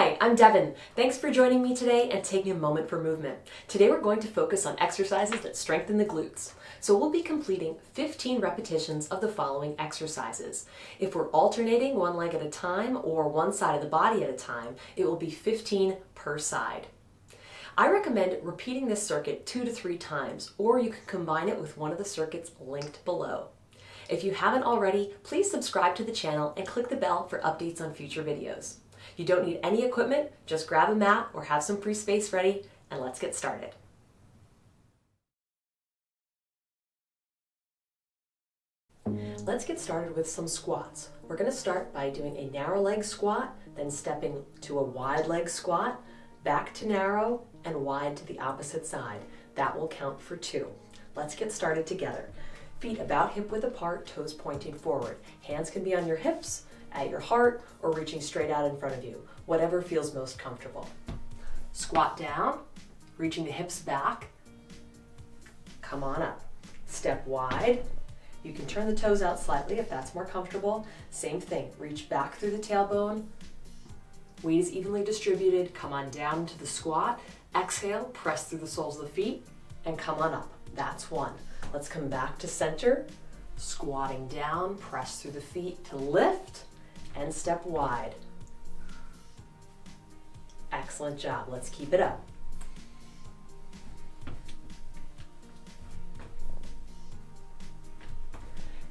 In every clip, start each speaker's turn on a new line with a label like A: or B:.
A: Hi, I'm Devin. Thanks for joining me today and taking a moment for movement. Today we're going to focus on exercises that strengthen the glutes. So we'll be completing 15 repetitions of the following exercises. If we're alternating one leg at a time or one side of the body at a time, it will be 15 per side. I recommend repeating this circuit 2 to 3 times, or you can combine it with one of the circuits linked below. If you haven't already, please subscribe to the channel and click the bell for updates on future videos. You don't need any equipment, just grab a mat or have some free space ready, and let's get started. Let's get started with some squats. We're going to start by doing a narrow leg squat, then stepping to a wide leg squat, back to narrow, and wide to the opposite side. That will count for 2. Let's get started together. Feet about hip width apart, toes pointing forward. Hands can be on your hips, at your heart, or reaching straight out in front of you, whatever feels most comfortable. Squat down, reaching the hips back. Come on up. Step wide. You can turn the toes out slightly if that's more comfortable. Same thing, reach back through the tailbone. Weight is evenly distributed. Come on down into the squat. Exhale, press through the soles of the feet, and come on up. That's 1. Let's come back to center. Squatting down, press through the feet to lift, and step wide. Excellent job. Let's keep it up.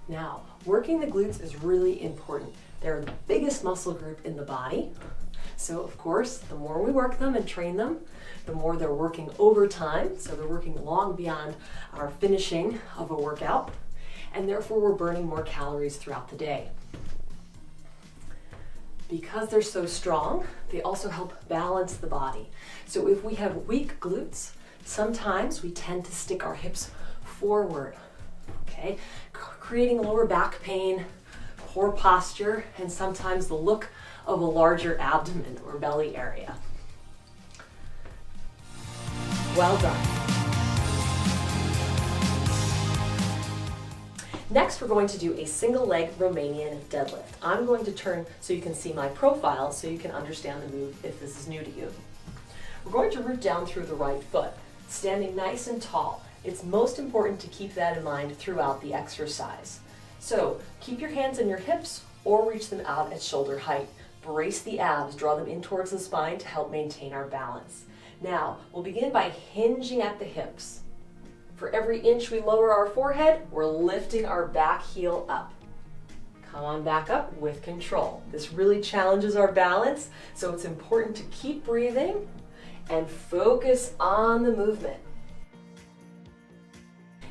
A: Now, working the glutes is really important. They're the biggest muscle group in the body. So of course, the more we work them and train them, the more they're working overtime. So they're working long beyond our finishing of a workout. And therefore we're burning more calories throughout the day. Because they're so strong, they also help balance the body. So if we have weak glutes, sometimes we tend to stick our hips forward, okay? Creating lower back pain, poor posture, and sometimes the look of a larger abdomen or belly area. Well done. Next, we're going to do a single leg Romanian deadlift. I'm going to turn so you can see my profile so you can understand the move if this is new to you. We're going to root down through the right foot, standing nice and tall. It's most important to keep that in mind throughout the exercise. So keep your hands in your hips or reach them out at shoulder height. Brace the abs, draw them in towards the spine to help maintain our balance. Now, we'll begin by hinging at the hips. For every inch we lower our forehead, we're lifting our back heel up. Come on back up with control. This really challenges our balance, so it's important to keep breathing and focus on the movement.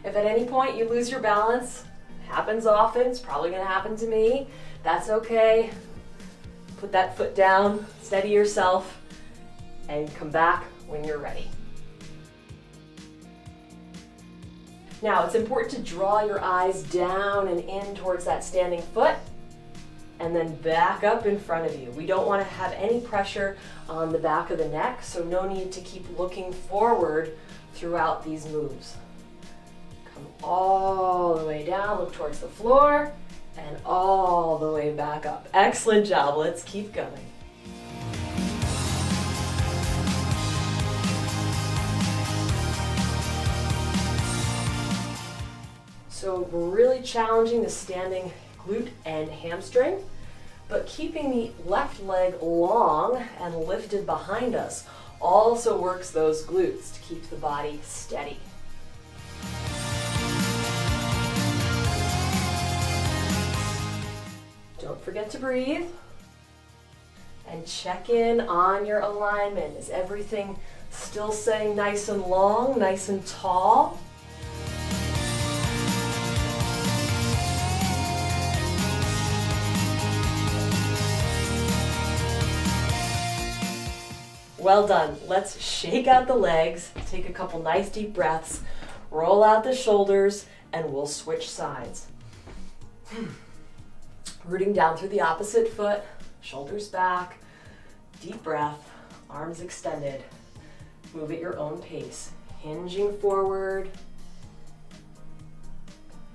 A: If at any point you lose your balance, happens often, it's probably going to happen to me, that's okay. Put that foot down, steady yourself, and come back when you're ready. Now, it's important to draw your eyes down and in towards that standing foot, and then back up in front of you. We don't want to have any pressure on the back of the neck, so no need to keep looking forward throughout these moves. Come all the way down, look towards the floor, and all the way back up. Excellent job. Let's keep going. So we're really challenging the standing glute and hamstring, but keeping the left leg long and lifted behind us also works those glutes to keep the body steady. Don't forget to breathe and check in on your alignment. Is everything still staying nice and long, nice and tall? Well done. Let's shake out the legs, take a couple nice deep breaths, roll out the shoulders, and we'll switch sides. Rooting down through the opposite foot, shoulders back, deep breath, arms extended. Move at your own pace, hinging forward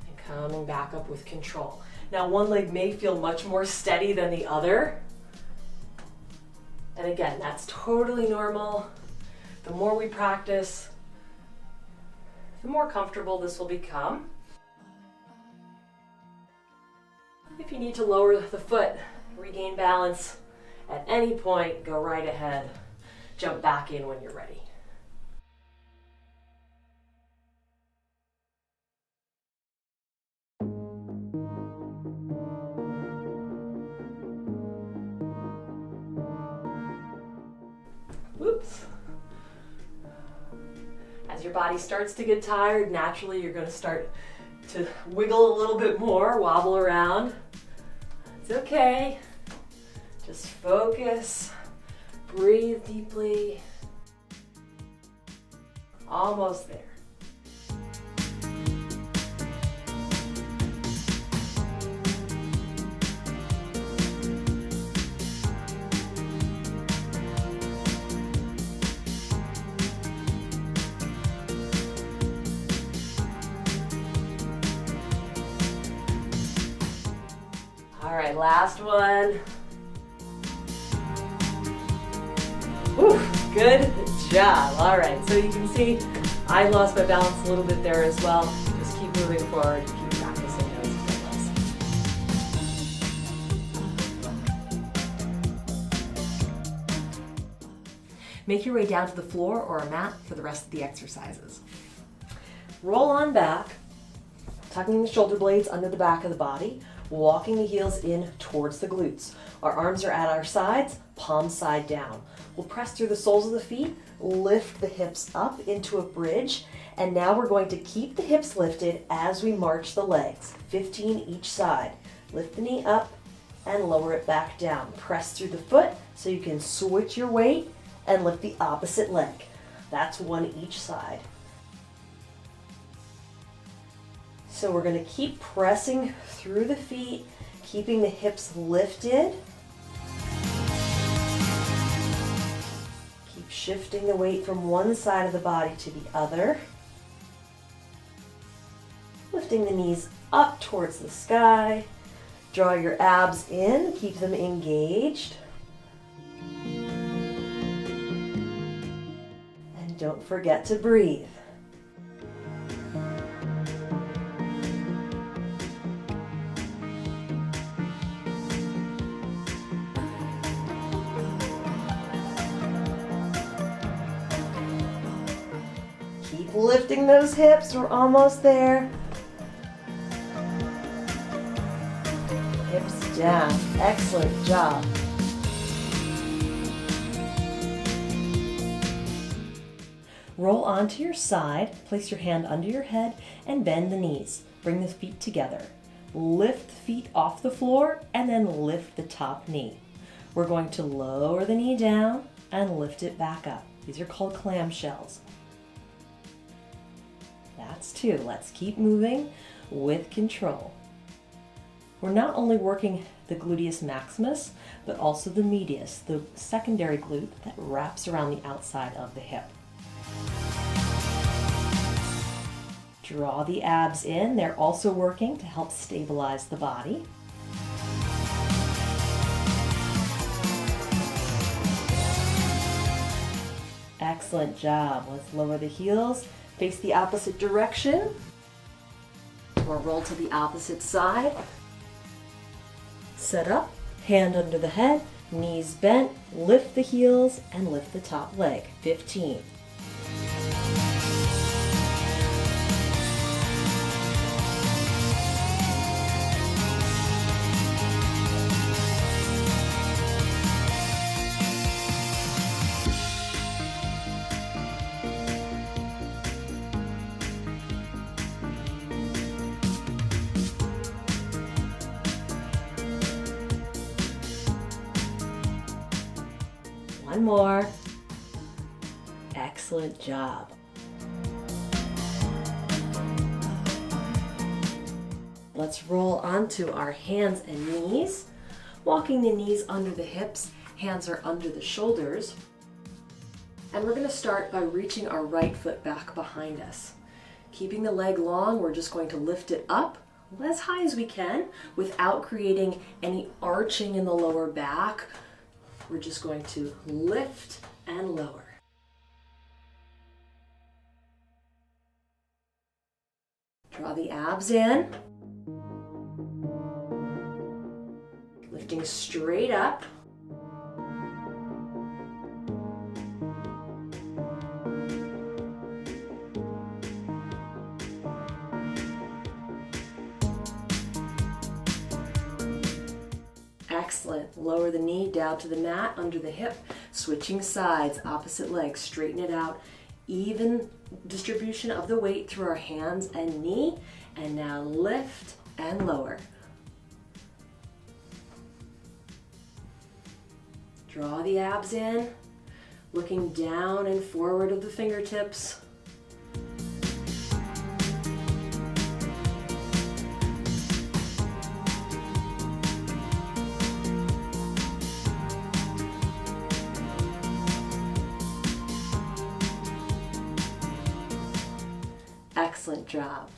A: and coming back up with control. Now, one leg may feel much more steady than the other, And again, that's totally normal. The more we practice, the more comfortable this will become. If you need to lower the foot, regain balance at any point, go right ahead. Jump back in when you're ready. Oops. As your body starts to get tired, naturally you're going to start to wiggle a little bit more, wobble around. It's okay. Just focus, breathe deeply. Almost there. All right, last one. Whew, good job. All right, so you can see I lost my balance a little bit there as well. Just keep moving forward, keep practicing those drills. Make your way down to the floor or a mat for the rest of the exercises. Roll on back, tucking the shoulder blades under the back of the body, walking the heels in towards the glutes. Our arms are at our sides, palms side down. We'll press through the soles of the feet, lift the hips up into a bridge, and now we're going to keep the hips lifted as we march the legs, 15 each side. Lift the knee up and lower it back down. Press through the foot so you can switch your weight and lift the opposite leg. That's one each side. So we're going to keep pressing through the feet, keeping the hips lifted. Keep shifting the weight from one side of the body to the other. Lifting the knees up towards the sky. Draw your abs in, keep them engaged. And don't forget to breathe. Keep lifting those hips, we're almost there. Hips down, excellent job. Roll onto your side, place your hand under your head and bend the knees. Bring the feet together. Lift the feet off the floor and then lift the top knee. We're going to lower the knee down and lift it back up. These are called clamshells. That's two. Let's keep moving with control. We're not only working the gluteus maximus, but also the medius, the secondary glute that wraps around the outside of the hip. Draw the abs in. They're also working to help stabilize the body. Excellent job. Let's lower the heels, face the opposite direction, or roll to the opposite side. Set up, hand under the head, knees bent, lift the heels, and lift the top leg. 15. One more. Excellent job. Let's roll onto our hands and knees. Walking the knees under the hips, hands are under the shoulders. And we're going to start by reaching our right foot back behind us. Keeping the leg long, we're just going to lift it up as high as we can without creating any arching in the lower back. we're just going to lift and lower. Draw the abs in. Lifting straight up. Excellent. Lower the knee down to the mat, under the hip. Switching sides, opposite leg. Straighten it out. Even distribution of the weight through our hands and knee. And now lift and lower. Draw the abs in. Looking down and forward of the fingertips. Excellent job.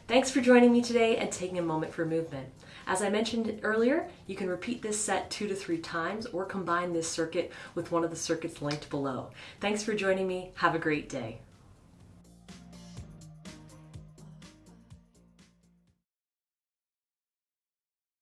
A: Thanks for joining me today and taking a moment for movement. As I mentioned earlier, you can repeat this set 2 to 3 times or combine this circuit with one of the circuits linked below. Thanks for joining me. Have a great day.